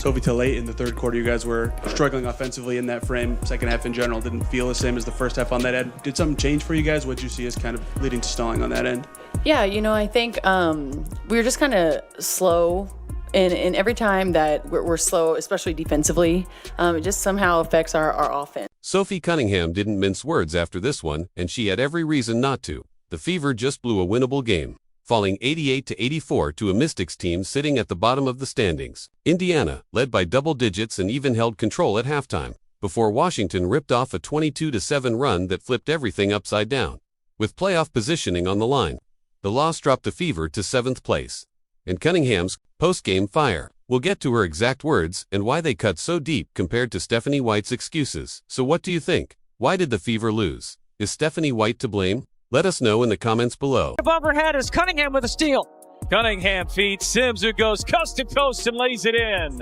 Sophie, till late in the third quarter, you guys were struggling offensively in that frame. Second half in general didn't feel the same as the first half on that end. Did something change for you guys? What did you see as kind of leading to stalling on that end? Yeah, I think we were just kind of slow. And every time that we're slow, especially defensively, it just somehow affects our offense. Sophie Cunningham didn't mince words after this one, and she had every reason not to. The Fever just blew a winnable game, falling 88-84 to a Mystics team sitting at the bottom of the standings. Indiana led by double digits and even held control at halftime, before Washington ripped off a 22-7 run that flipped everything upside down. With playoff positioning on the line, the loss dropped the Fever to 7th place. And Cunningham's post-game fire. We'll get to her exact words and why they cut so deep compared to Stephanie White's excuses. So what do you think? Why did the Fever lose? Is Stephanie White to blame? Let us know in the comments below. Above her head is Cunningham with a steal. Cunningham feeds Sims, who goes coast to coast and lays it in.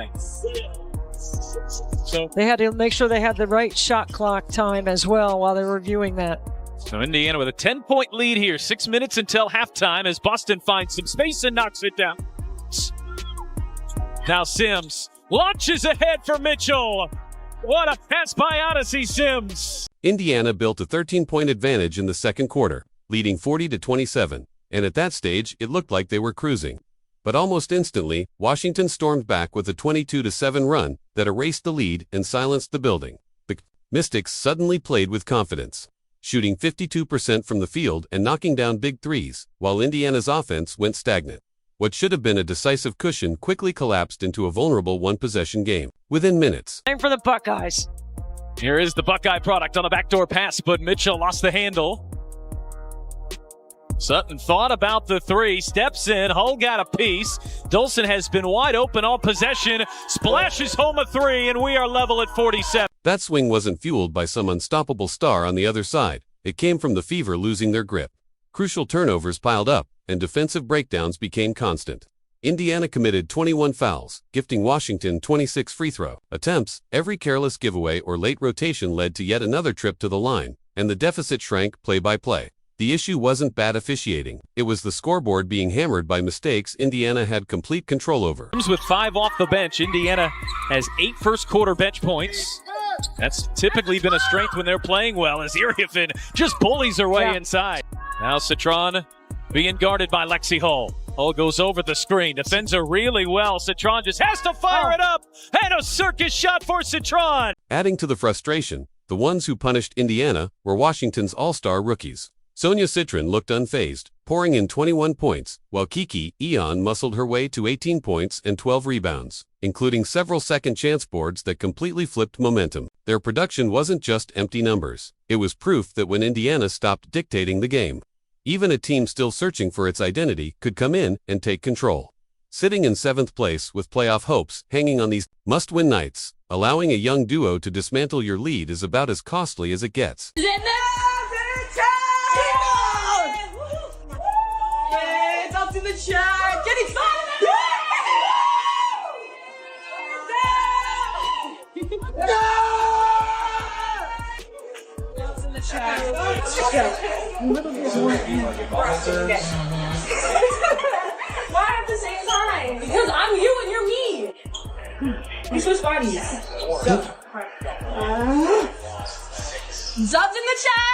So they had to make sure they had the right shot clock time as well while they were reviewing that. So Indiana with a 10-point lead here. 6 minutes until halftime as Boston finds some space and knocks it down. Now Sims launches ahead for Mitchell. What a pass by Odyssey Sims. Indiana built a 13-point advantage in the second quarter, leading 40-27, and at that stage it looked like they were cruising. But almost instantly, Washington stormed back with a 22-7 run that erased the lead and silenced the building. The Mystics suddenly played with confidence, shooting 52% from the field and knocking down big threes, while Indiana's offense went stagnant. What should have been a decisive cushion quickly collapsed into a vulnerable one-possession game within minutes. Time for the Buckeyes. Here is the Buckeye product on a backdoor pass, but Mitchell lost the handle. Sutton thought about the three, steps in, Hull got a piece. Dolson has been wide open all possession, splashes home a three, and we are level at 47. That swing wasn't fueled by some unstoppable star on the other side. It came from the Fever losing their grip. Crucial turnovers piled up, and defensive breakdowns became constant. Indiana committed 21 fouls, gifting Washington 26 free throw attempts. Every careless giveaway or late rotation led to yet another trip to the line, and the deficit shrank play by play. The issue wasn't bad officiating. It was the scoreboard being hammered by mistakes Indiana had complete control over. With 5 off the bench, Indiana has 8 first-quarter bench points. That's typically been a strength when they're playing well, as Iriafen just bullies her way inside. Now Citron being guarded by Lexie Hull. Hull goes over the screen, defends her really well. Citron just has to fire it up, and a circus shot for Citron. Adding to the frustration, the ones who punished Indiana were Washington's all-star rookies. Sonia Citron looked unfazed, pouring in 21 points, while Kiki Eon muscled her way to 18 points and 12 rebounds, including several second-chance boards that completely flipped momentum. Their production wasn't just empty numbers. It was proof that when Indiana stopped dictating the game, even a team still searching for its identity could come in and take control. Sitting in 7th place with playoff hopes hanging on these must-win nights, allowing a young duo to dismantle your lead is about as costly as it gets. In the chat, get excited! In the chat. Why at the same time? Because I'm you and you're me. We switch bodies. Zub's in the chat.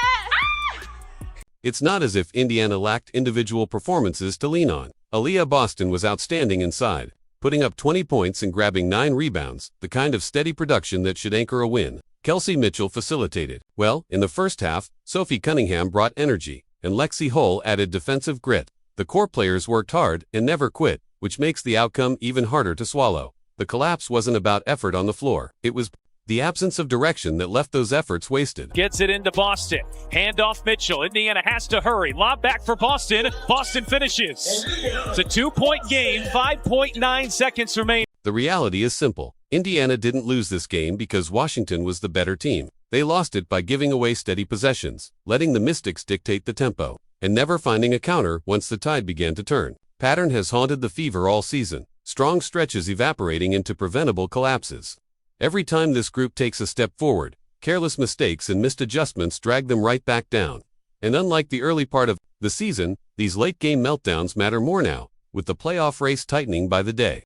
It's not as if Indiana lacked individual performances to lean on. Aliyah Boston was outstanding inside, putting up 20 points and grabbing 9 rebounds, the kind of steady production that should anchor a win. Kelsey Mitchell facilitated. Well, in the first half, Sophie Cunningham brought energy, and Lexie Hull added defensive grit. The core players worked hard and never quit, which makes the outcome even harder to swallow. The collapse wasn't about effort on the floor. It was the absence of direction that left those efforts wasted. Gets it into Boston. Hand off Mitchell. Indiana has to hurry. Lob back for Boston. Boston finishes. It's a 2-point game. 5.9 seconds remain. The reality is simple. Indiana didn't lose this game because Washington was the better team. They lost it by giving away steady possessions, letting the Mystics dictate the tempo, and never finding a counter once the tide began to turn. Pattern has haunted the Fever all season. Strong stretches evaporating into preventable collapses. Every time this group takes a step forward, careless mistakes and missed adjustments drag them right back down. And unlike the early part of the season, these late-game meltdowns matter more now, with the playoff race tightening by the day.